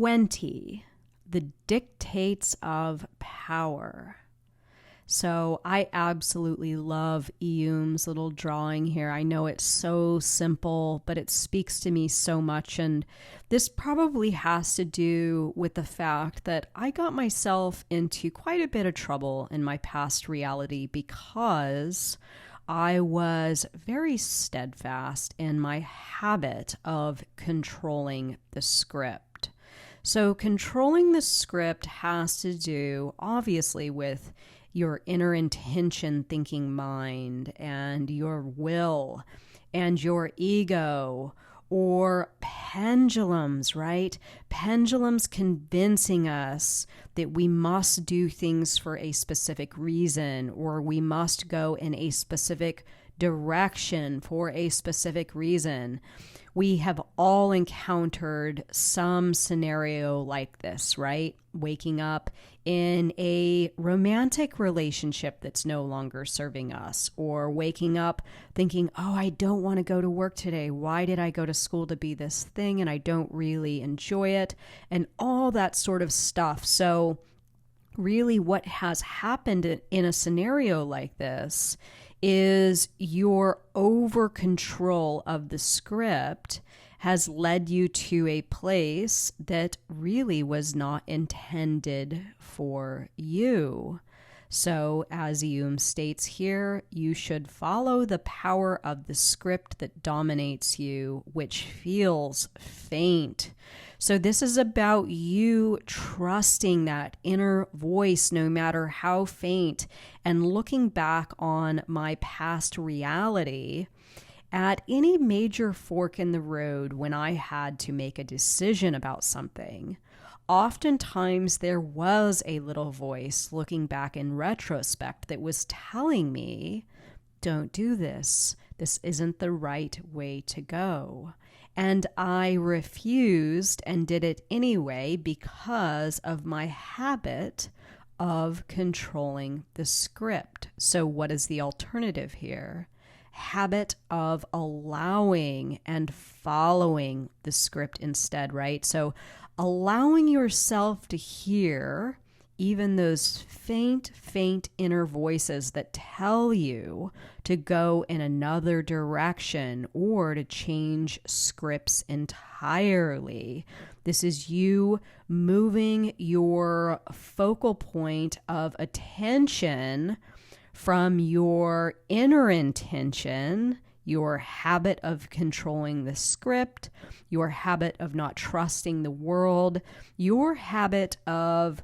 20, the dictates of power. So I absolutely love Eum's little drawing here. I know it's so simple, but it speaks to me so much. And this probably has to do with the fact that I got myself into quite a bit of trouble in my past reality because I was very steadfast in my habit of controlling the script. So controlling the script has to do, obviously, with your inner intention thinking mind and your will and your ego, or pendulums, right? Pendulums convincing us that we must do things for a specific reason, or we must go in a specific direction for a specific reason. We have all encountered some scenario like this, right? Waking up in a romantic relationship that's no longer serving us, or waking up thinking, oh, I don't want to go to work today. Why did I go to school to be this thing? And I don't really enjoy it, and all that sort of stuff. So really what has happened in a scenario like this is your over control of the script has led you to a place that really was not intended for you. So, as Eum states here, you should follow the power of the script that dominates you, which feels faint. So this is about you trusting that inner voice, no matter how faint, and looking back on my past reality at any major fork in the road when I had to make a decision about something. Oftentimes there was a little voice looking back in retrospect that was telling me, don't do this. This isn't the right way to go. And I refused and did it anyway because of my habit of controlling the script. So what is the alternative here? Habit of allowing and following the script instead, right? So allowing yourself to hear even those faint inner voices that tell you to go in another direction or to change scripts entirely. This is you moving your focal point of attention from your inner intention, your habit of controlling the script, your habit of not trusting the world, your habit of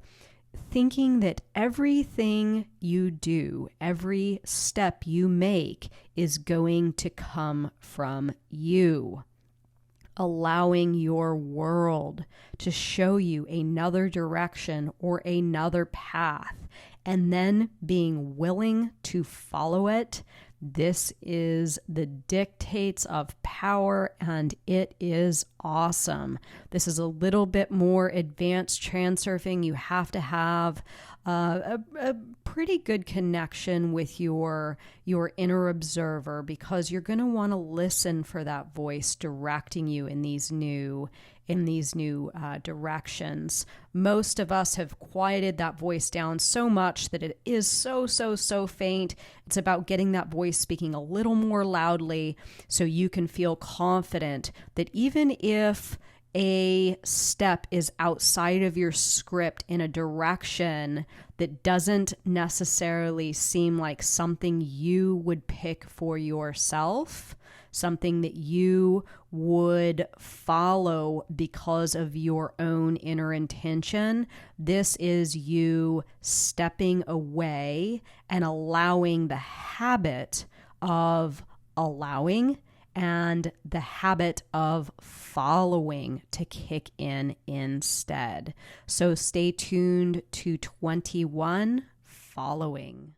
thinking that everything you do, every step you make is going to come from you. Allowing your world to show you another direction or another path, and then being willing to follow it. This is the dictates of power, and it is awesome. This is a little bit more advanced transurfing. You have to have a pretty good connection with your inner observer, because you're going to want to listen for that voice directing you in these new directions. Most of us have quieted that voice down so much that it is so faint. It's about getting that voice speaking a little more loudly so you can feel confident that even if a step is outside of your script in a direction that doesn't necessarily seem like something you would pick for yourself, something that you would follow because of your own inner intention, this is you stepping away and allowing the habit of allowing and the habit of following to kick in instead. So stay tuned to 21, following.